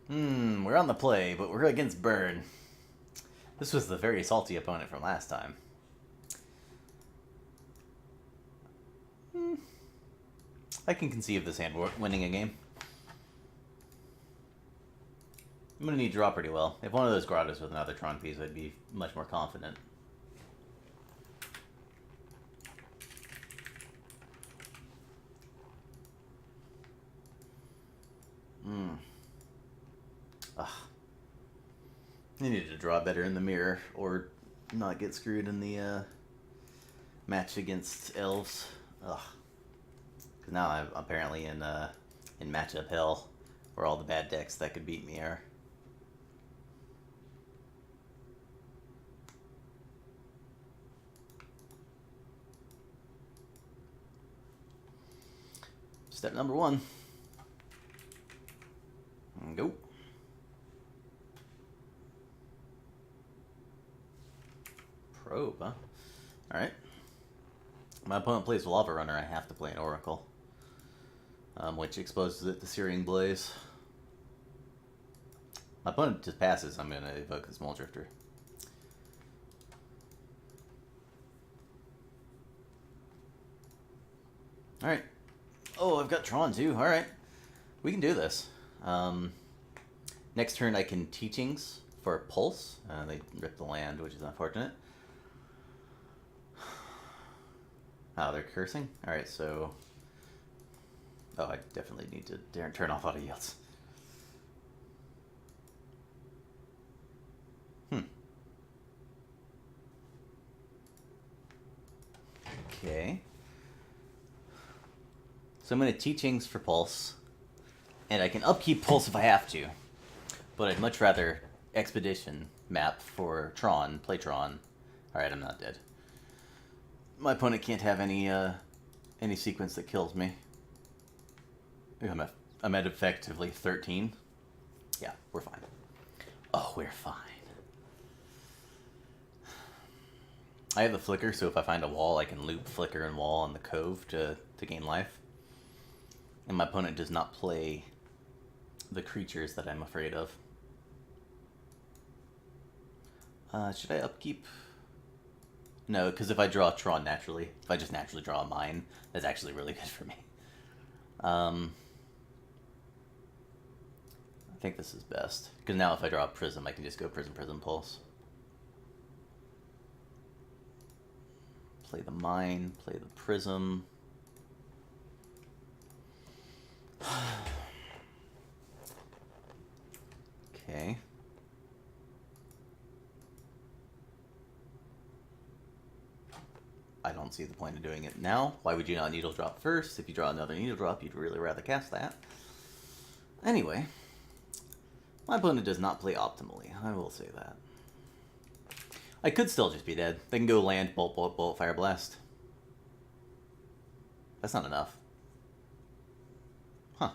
We're on the play, but we're against Burn. This was the very salty opponent from last time. I can conceive this hand winning a game. I'm going to need to draw pretty well. If one of those grottos with another Tron piece, I'd be much more confident. I needed to draw better in the mirror, or not get screwed in the match against elves. Ugh. Because now I'm apparently in matchup hell, where all the bad decks that could beat me are. Step number 1. Go. Probe, huh? Alright. My opponent plays a Lava Runner, I have to play an Oracle. Which exposes it to Searing Blaze. My opponent just passes, I'm going to evoke this Mulldrifter. Alright. Oh, I've got Tron too. Alright. We can do this. Next turn I can Teachings for Pulse. They rip the land, which is unfortunate. Oh, they're cursing? Alright, so... Oh, I definitely need to turn off auto yields. Okay. So I'm going to Teachings for Pulse. And I can upkeep Pulse if I have to. But I'd much rather Expedition map for Tron, play Tron. Alright, I'm not dead. My opponent can't have any sequence that kills me. I'm at effectively 13. Yeah, we're fine. Oh, we're fine. I have the Flicker, so if I find a wall, I can loop Flicker and Wall on the Cove to gain life. And my opponent does not play the creatures that I'm afraid of. Should I upkeep? No, because if I draw Tron naturally, if I just naturally draw a mine, that's actually really good for me. I think this is best. Because now if I draw a Prism, I can just go Prism, Pulse. Play the mine, play the Prism. Okay. I don't see the point of doing it now. Why would you not Needle Drop first? If you draw another Needle Drop, you'd really rather cast that. Anyway, my opponent does not play optimally. I will say that. I could still just be dead. They can go land, bolt, Fire Blast. That's not enough. Huh.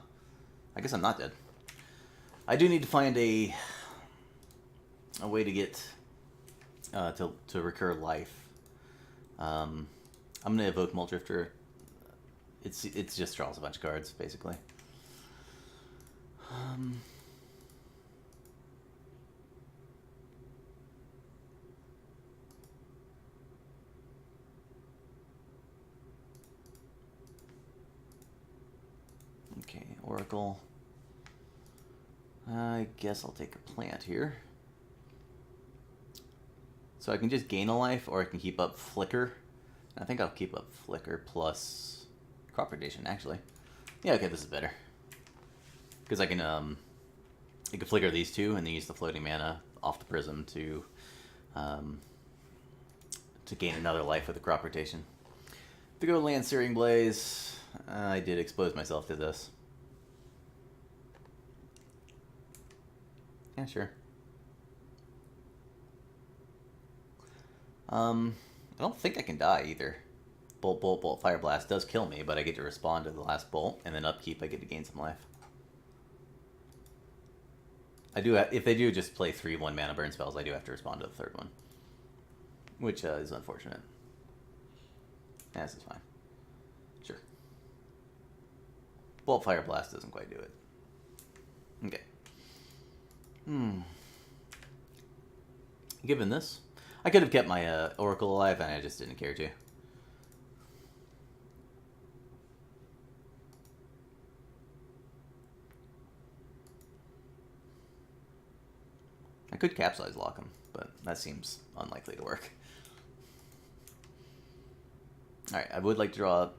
I guess I'm not dead. I do need to find a way to get to recur life. I'm gonna evoke Mulldrifter. It's just draws a bunch of cards basically. Okay, Oracle. I guess I'll take a plant here. So I can just gain a life, or I can keep up Flicker. I think I'll keep up Flicker plus Crop Rotation, actually. Yeah, okay, this is better. Because I can flicker these two, and then use the floating mana off the Prism to gain another life with the Crop Rotation. To go land Searing Blaze, I did expose myself to this. Yeah, sure. I don't think I can die either. Bolt, Fire Blast does kill me, but I get to respond to the last bolt, and then upkeep I get to gain some life. I do if they do just play 3 1-mana burn spells, I do have to respond to the third one. Which is unfortunate. Yeah, this is fine. Sure. Bolt Fire Blast doesn't quite do it. Okay. Given this, I could have kept my Oracle alive, and I just didn't care to. I could capsize lock him, but that seems unlikely to work. Alright, I would like to draw...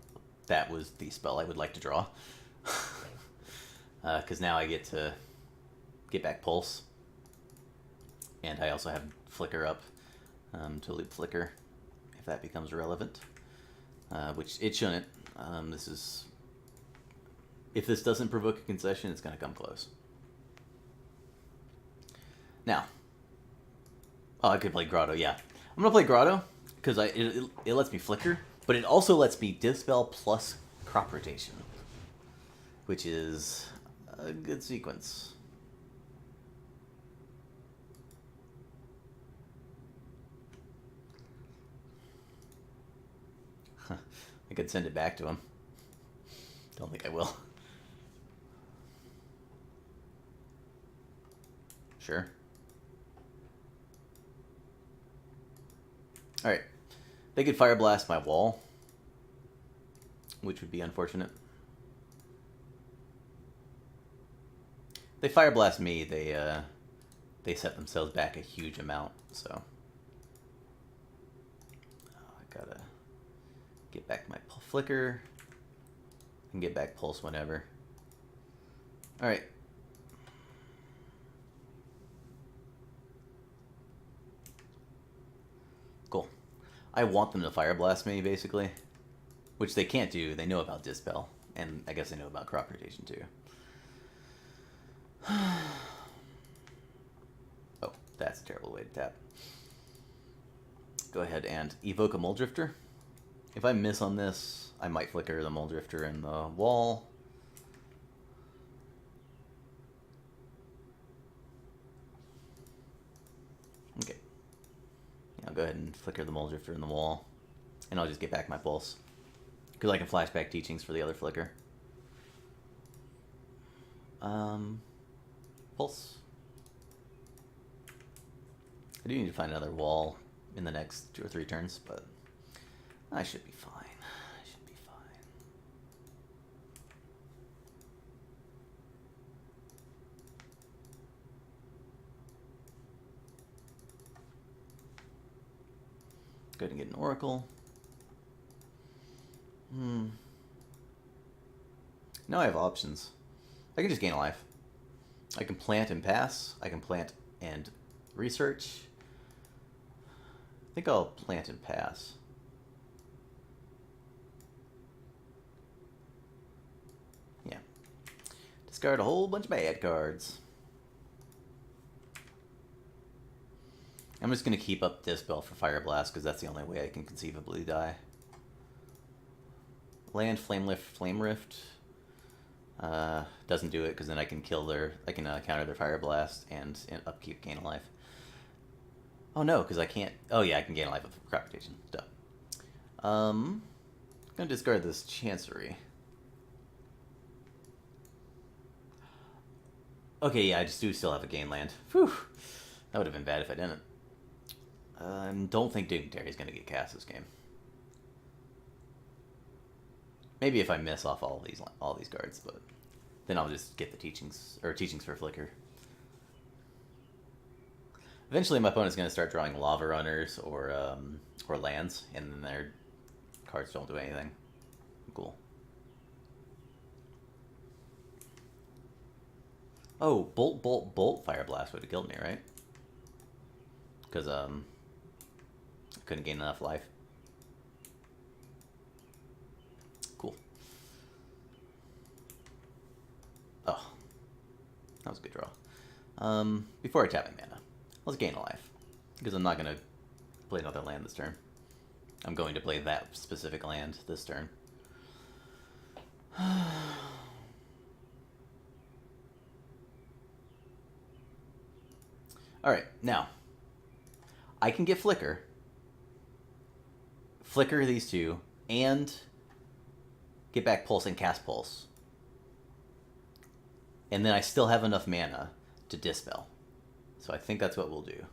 That was the spell I would like to draw. Because now I get to get back Pulse. And I also have Flicker up to loop Flicker, if that becomes relevant. Which it shouldn't. This is... If this doesn't provoke a concession, it's going to come close. Now. Oh, I could play Grotto, yeah. I'm going to play Grotto, because it lets me Flicker, but it also lets me Dispel plus Crop Rotation, which is a good sequence. I could send it back to him. Don't think I will. Sure. Alright. They could Fire Blast my wall, which would be unfortunate. They Fire Blast me, they set themselves back a huge amount, so... I gotta get back my Flicker and get back Pulse whenever. Alright. Cool. I want them to Fire Blast me, basically. Which they can't do. They know about Dispel. And I guess they know about Crop Rotation, too. Oh, that's a terrible way to tap. Go ahead and evoke a Mole Drifter. If I miss on this, I might Flicker the Mole Drifter in the wall. Okay. I'll go ahead and Flicker the Mole Drifter in the wall. And I'll just get back my Pulse. Because I can flashback Teachings for the other Flicker. Pulse. I do need to find another wall in the next 2 or 3 turns, but I should be fine. I should be fine. Go ahead and get an Oracle. Now I have options. I can just gain a life. I can plant and pass. I can plant and research. I think I'll plant and pass. Yeah. Discard a whole bunch of bad cards. I'm just going to keep up Dispel for Fire Blast because that's the only way I can conceivably die. Land, Flame Rift. Doesn't do it because then I can kill their... I can counter their Fire Blast and upkeep gain a life. Oh no, because I can't... Oh yeah, I can gain a life with Crop Rotation. Duh. I'm going to discard this Chancery. Okay, yeah, I just do still have a gain land. Whew. That would have been bad if I didn't. Don't think Dignitary is going to get cast this game. Maybe if I miss off all these cards, but then I'll just get the Teachings for Flicker. Eventually, my opponent's going to start drawing Lava Runners or lands, and then their cards don't do anything. Cool. Oh, Bolt Fire Blast would have killed me, right? Because I couldn't gain enough life. Cool. Oh, that was a good draw. Before I tap my mana, let's gain a life, because I'm not going to play another land this turn. I'm going to play that specific land this turn. Alright, now, I can get Flicker these two, and get back Pulse and cast Pulse. And then I still have enough mana to Dispel. So I think that's what we'll do.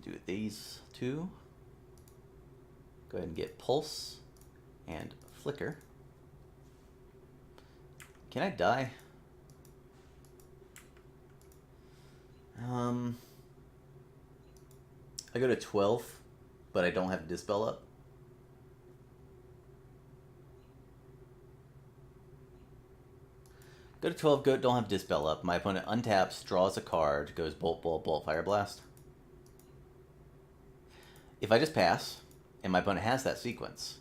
Do these two. Go ahead and get Pulse and Flicker. Can I die? I go to 12, but I don't have Dispel up. Go to 12, don't have Dispel up. My opponent untaps, draws a card, goes Bolt, Bolt, Bolt, Fire Blast. If I just pass, and my opponent has that sequence,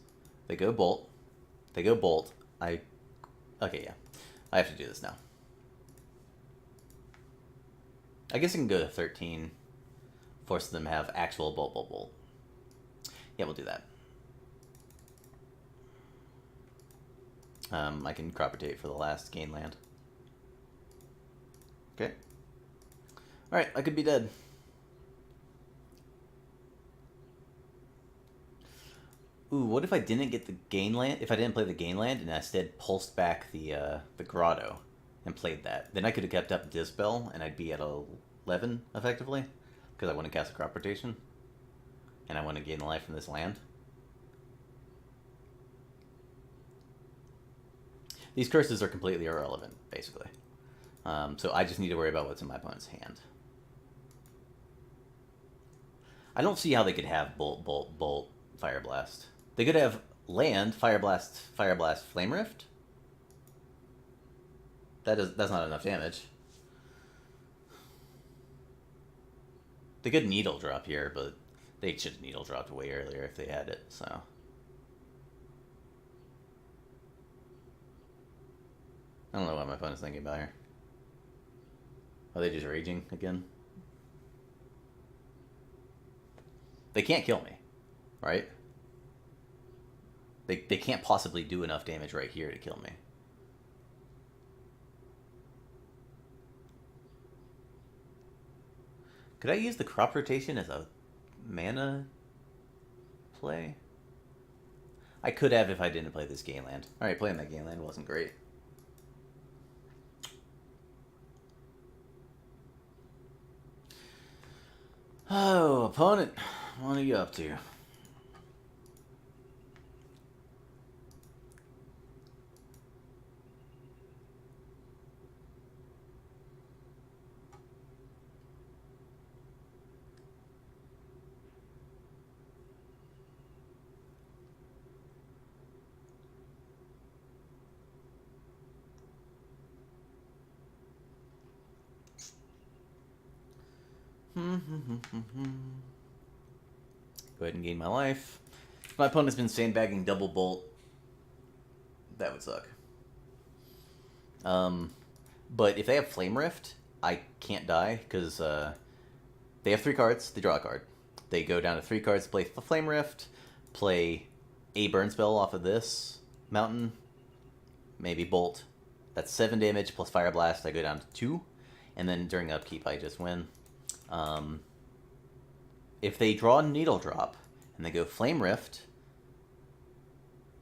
they go Bolt, okay, yeah. I have to do this now. I guess I can go to 13, force them to have actual Bolt, Bolt, Bolt. Yeah, we'll do that. I can crop rotate for the last gain land. Okay. Alright, I could be dead. Ooh, what if I didn't get the gain land? If I didn't play the gain land and I instead pulsed back the grotto and played that, then I could have kept up Dispel and I'd be at 11 effectively because I want to cast a crop rotation and I want to gain life from this land. These curses are completely irrelevant, basically. So I just need to worry about what's in my opponent's hand. I don't see how they could have Bolt, Bolt, Bolt, Fire Blast. They could have land, Fire Blast, Flame Rift. That's not enough damage. They could Needle Drop here, but they should have Needle Dropped way earlier if they had it, so. I don't know what my opponent's thinking about here. Are they just raging again? They can't kill me, right? They can't possibly do enough damage right here to kill me. Could I use the crop rotation as a mana play? I could have if I didn't play this gain land. Alright, playing that gain land wasn't great. Oh, opponent, what are you up to? Go ahead and gain my life. If my opponent's been sandbagging double bolt, that would suck. But if they have Flame Rift, I can't die because they have 3 cards. They draw a card. They go down to 3 cards, play Flame Rift, play a burn spell off of this mountain, maybe Bolt. That's 7 damage plus Fire Blast. I go down to 2, and then during upkeep I just win. If they draw Needle Drop and they go Flame Rift,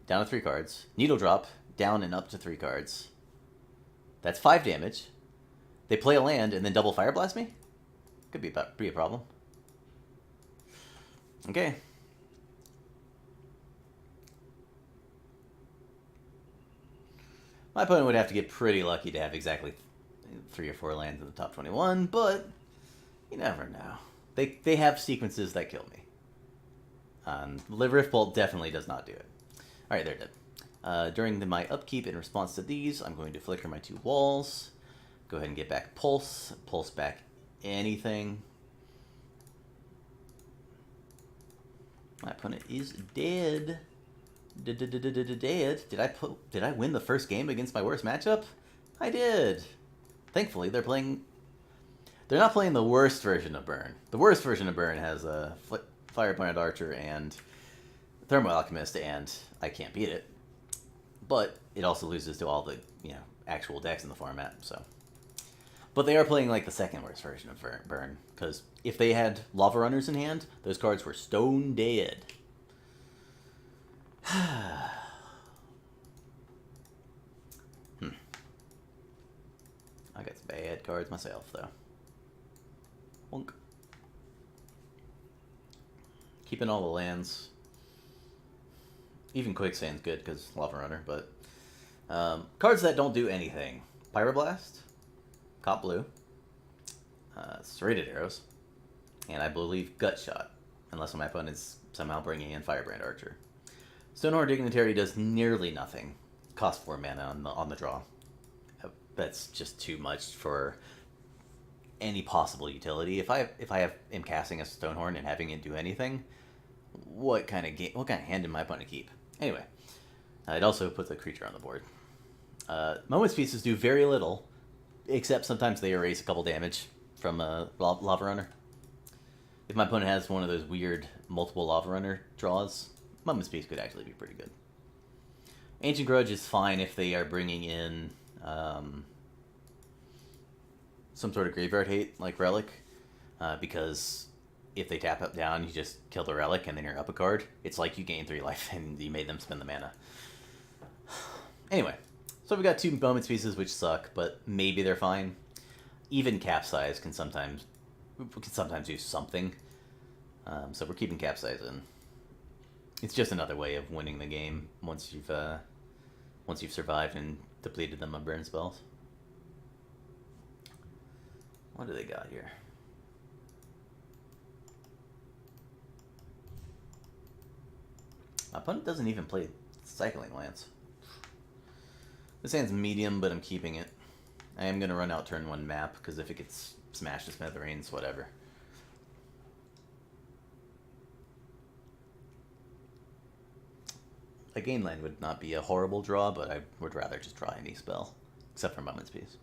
down to 3 cards, Needle Drop, down and up to 3 cards, that's 5 damage. They play a land and then double Fire Blast me? Could be a problem. Okay. My opponent would have to get pretty lucky to have exactly 3 or 4 lands in the top 21, but you never know. They have sequences that kill me. Rift Bolt definitely does not do it. Alright, they're dead. During my upkeep, in response to these, I'm going to flicker my 2 walls. Go ahead and get back Pulse. Pulse back anything. My opponent is dead. Dead. Did I win the first game against my worst matchup? I did. Thankfully, they're not playing the worst version of Burn. The worst version of Burn has a Firebrand Archer and Thermo Alchemist, and I can't beat it. But it also loses to all the actual decks in the format. So But they are playing like the second worst version of Burn, because if they had Lava Runners in hand, those cards were stone dead. I got some bad cards myself, though. Wonk. Keeping all the lands. Even Quicksand's good because Lava Runner, but cards that don't do anything. Pyroblast, Cop Blue, Serrated Arrows, and I believe Gut Shot, unless my opponent's somehow bringing in Firebrand Archer. Stonehorn Dignitary does nearly nothing. Cost 4 mana on the draw. That's just too much for any possible utility. If I am casting a Stonehorn and having it do anything, what kind of hand did my opponent keep? Anyway, it also puts a creature on the board. Moment's Pieces do very little, except sometimes they erase a couple damage from a Lava Runner. If my opponent has one of those weird multiple Lava Runner draws, Moment's Peace could actually be pretty good. Ancient Grudge is fine if they are bringing in some sort of graveyard hate, like Relic, because if they tap up down, you just kill the Relic and then you're up a card. It's like you gain 3 life and you made them spend the mana. Anyway, so we got 2 Moment's Pieces which suck, but maybe they're fine. Even Capsize can sometimes do something. So we're keeping Capsize in. It's just another way of winning the game once you've survived and depleted them of burn spells. What do they got here? My opponent doesn't even play Cycling Lance. This hand's medium, but I'm keeping it. I am going to run out turn 1 map, because if it gets smashed to smithereens, whatever. A gain land would not be a horrible draw, but I would rather just draw any spell, except for Moment's Peace.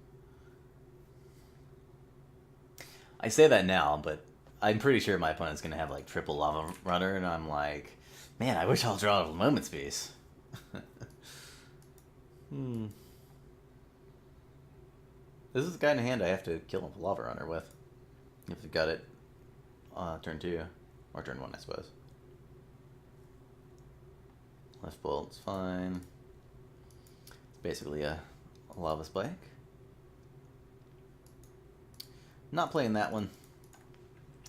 I say that now, but I'm pretty sure my opponent's going to have like triple Lava Runner, and I'm like, man, I wish I'll draw a Moment's Peace. This is the kind of hand I have to kill a Lava Runner with. If you got it turn 2, or turn 1, I suppose. Left bolt's fine. It's basically a Lava Spike. Not playing that one.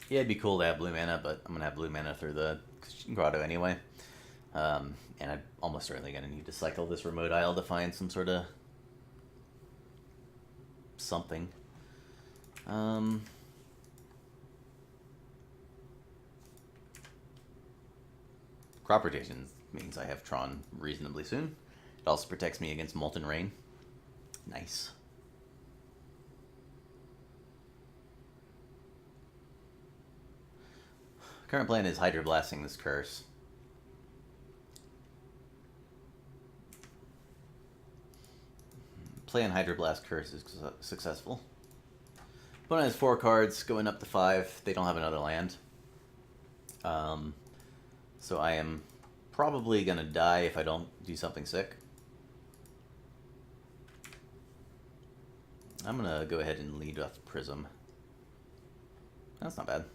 Yeah, it'd be cool to have blue mana, but I'm going to have blue mana through the Grotto anyway. And I'm almost certainly going to need to cycle this Remote Isle to find some sort of something. Crop rotation means I have Tron reasonably soon. It also protects me against Molten Rain. Nice. Current plan is Hydroblasting this curse. Play on Hydroblast Curse is successful. Opponent has 4 cards going up to 5. They don't have another land. So I am probably going to die if I don't do something sick. I'm going to go ahead and lead off Prism. That's not bad.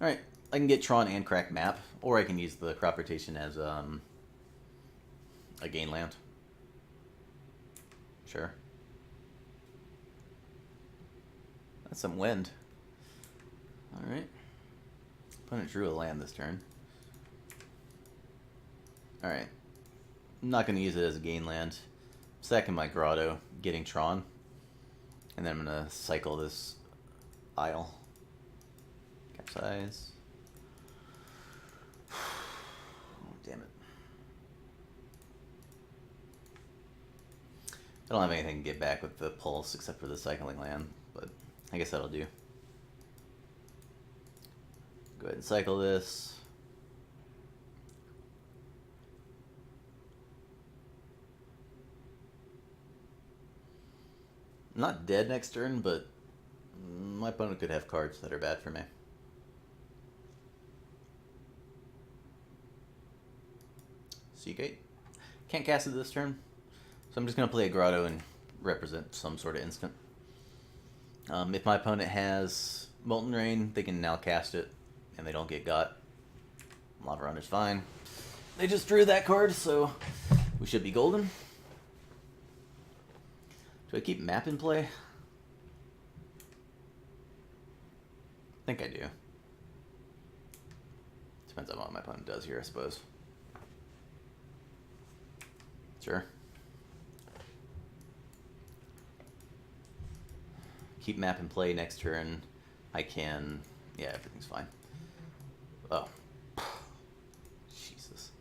Alright, I can get Tron and Crack Map, or I can use the Crop Rotation as a gain land. Sure. That's some wind. Alright. Opponent drew a land this turn. Alright. I'm not going to use it as a gain land. Second my Grotto, getting Tron. And then I'm going to cycle this Isle. Capsize. Damn it. I don't have anything to get back with the Pulse except for the cycling land, but I guess that'll do. Go ahead and cycle this. I'm not dead next turn, but my opponent could have cards that are bad for me. Seagate. Can't cast it this turn, so I'm just going to play a Grotto and represent some sort of instant. If my opponent has Molten Rain, they can now cast it, and they don't get got. Lava Runner's fine. They just drew that card, so we should be golden. Do I keep Map in play? I think I do. Depends on what my opponent does here, I suppose. Sure. Keep Map in play next turn. I can... Yeah, everything's fine. Oh. Jesus.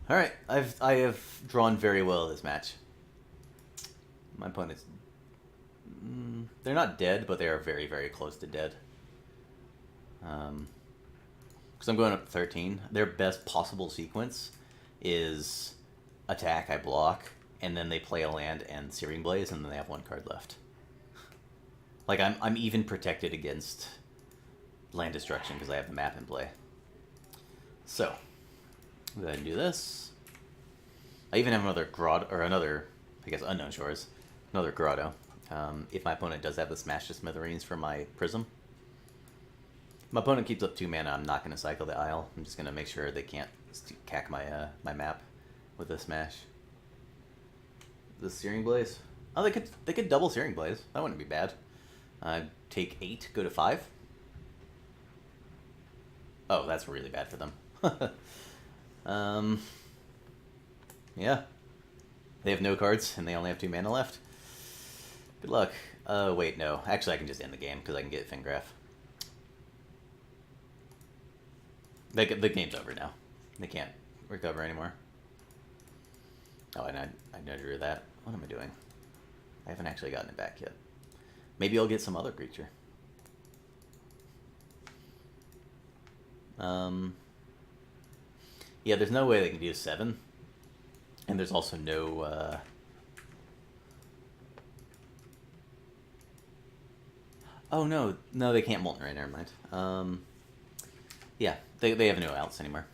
Alright, I have drawn very well this match. My opponent's... they're not dead, but they are very, very close to dead. Because I'm going up to 13. Their best possible sequence is attack, I block, and then they play a land and Searing Blaze, and then they have one card left. Like, I'm even protected against land destruction because I have the map in play. So, go ahead and do this. I even have another grotto, or another, I guess, Unknown Shores. Another grotto. If my opponent does have the Smash to Smithereens for my Prism. My opponent keeps up 2 mana, I'm not going to cycle the Isle. I'm just going to make sure they can't cack my my map with a Smash. The Searing Blaze? Oh, they could double Searing Blaze. That wouldn't be bad. Take 8, go to 5. Oh, that's really bad for them. Yeah. They have no cards, and they only have 2 mana left. Good luck. Wait, no. Actually, I can just end the game, because I can get Fingraph. The game's over now. They can't recover anymore. Oh, and I drew that. What am I doing? I haven't actually gotten it back yet. Maybe I'll get some other creature. Yeah, there's no way they can do 7. And there's also no... Oh, no. No, they can't Molten Rain. Never mind. Yeah, they have no outs anymore.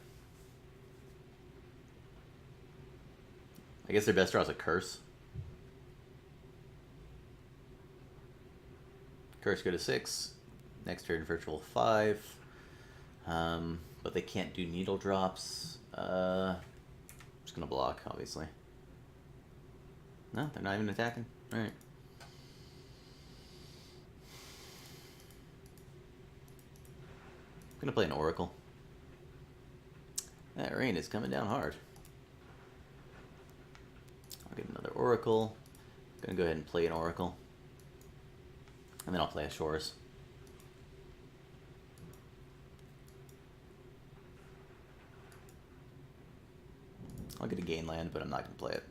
I guess their best draw is a Curse. Curse go to 6. Next turn, Virtual 5. But they can't do Needle Drops. Just gonna block, obviously. No, they're not even attacking. Alright. I'm gonna play an Oracle. That rain is coming down hard. I'll get another Oracle. I'm gonna go ahead and play an Oracle. And then I'll play a Shores. I'll get a gain land, but I'm not going to play it.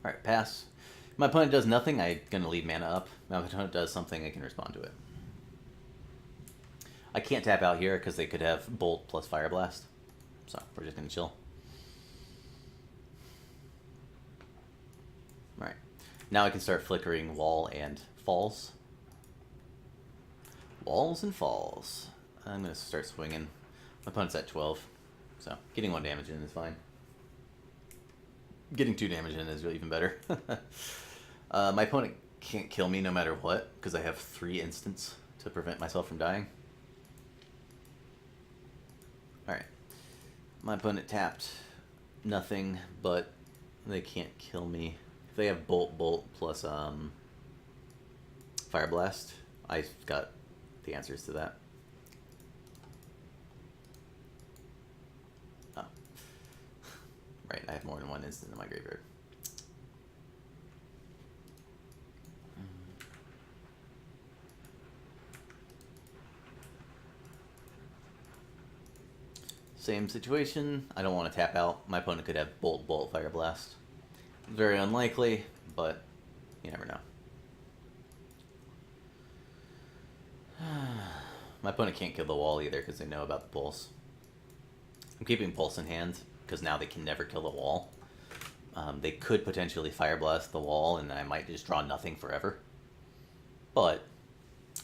Alright, pass. If my opponent does nothing, I'm going to leave mana up. Now if my opponent does something, I can respond to it. I can't tap out here because they could have Bolt plus Fire Blast. So, we're just going to chill. Alright. Now I can start flickering Wall and Falls. Walls and Falls. I'm going to start swinging. My opponent's at 12. So, getting 1 damage in is fine. Getting 2 damage in is even better. My opponent can't kill me no matter what, because I have 3 instants to prevent myself from dying. Alright. My opponent tapped nothing, but they can't kill me. If they have Bolt plus Fire Blast, I've got the answers to that. Oh. Right, I have more than 1 instant in my graveyard. Same situation. I don't want to tap out. My opponent could have Bolt, Fire Blast. Very unlikely, but you never know. My opponent can't kill the wall either because they know about the Pulse. I'm keeping Pulse in hand because now they can never kill the wall. They could potentially Fire Blast the wall and then I might just draw nothing forever. But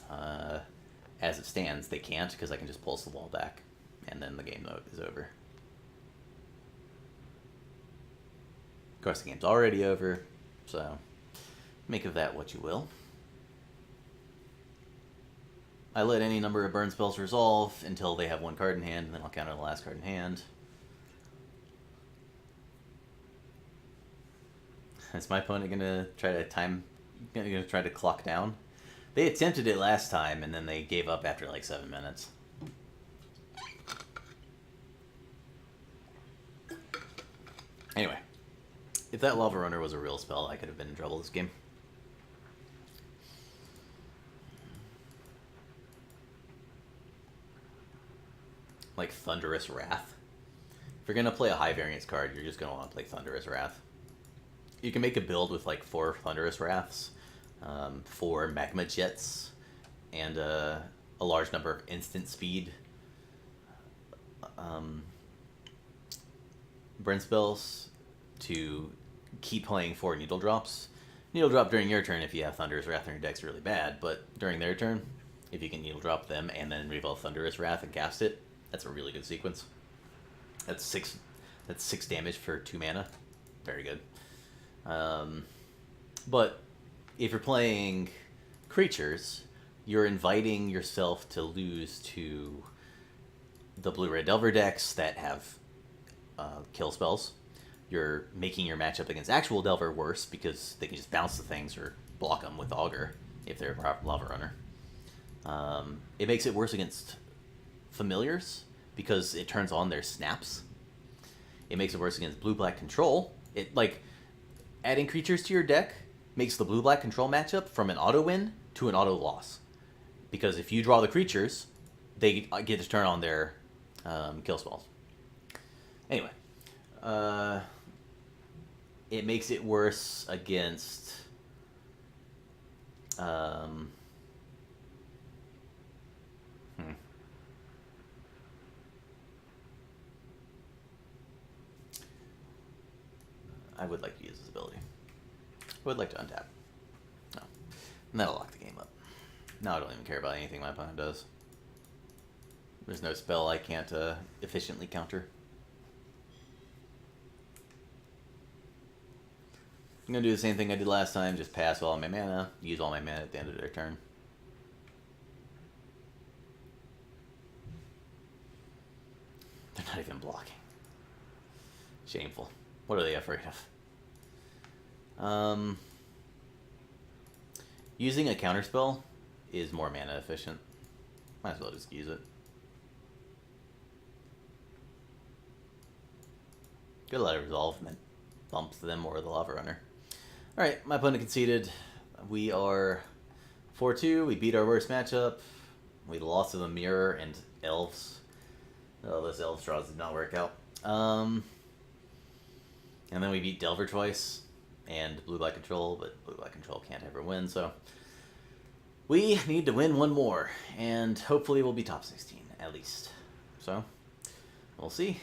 as it stands, they can't because I can just Pulse the wall back and then the game mode is over. Of course, the game's already over, so make of that what you will. I let any number of burn spells resolve until they have one card in hand, and then I'll counter the last card in hand. Is my opponent gonna try to clock down? They attempted it last time, and then they gave up after like 7 minutes. Anyway, if that Lava Runner was a real spell, I could have been in trouble this game. Like Thunderous Wrath. If you're gonna play a high variance card, you're just gonna want to play Thunderous Wrath. You can make a build with like 4 Thunderous Wraths, 4 Magma Jets, and a large number of instant speed burn spells to keep playing 4 Needle Drops. Needle Drop during your turn if you have Thunderous Wrath in your deck's really bad, but during their turn, if you can Needle Drop them and then reveal Thunderous Wrath and cast it, that's a really good sequence. That's 6 damage for 2 mana. Very good. But if you're playing creatures, you're inviting yourself to lose to the Blue-Red Delver decks that have kill spells. You're making your matchup against actual Delver worse because they can just bounce the things or block them with Augur if they're a Lava Runner. It makes it worse against familiars because it turns on their snaps. It makes it worse against blue-black control. It like adding creatures to your deck makes the blue-black control matchup from an auto win to an auto loss, because if you draw the creatures, they get to turn on their kill spells. Anyway, it makes it worse against I would like to use this ability. I would like to untap. No. And that'll lock the game up. Now I don't even care about anything my opponent does. There's no spell I can't efficiently counter. I'm going to do the same thing I did last time, just pass all my mana, use all my mana at the end of their turn. They're not even blocking. Shameful. What are they afraid of? Using a counterspell is more mana efficient. Might as well just use it. Good, let it resolve, and then bumps them or the Lava Runner. Alright, my opponent conceded. We are 4-2. We beat our worst matchup. We lost to the Mirror and Elves. Oh, those Elves draws did not work out. And then we beat Delver twice and Blue-Black Control, but Blue-Black Control can't ever win, so we need to win one more, and hopefully we'll be top 16, at least. So, we'll see.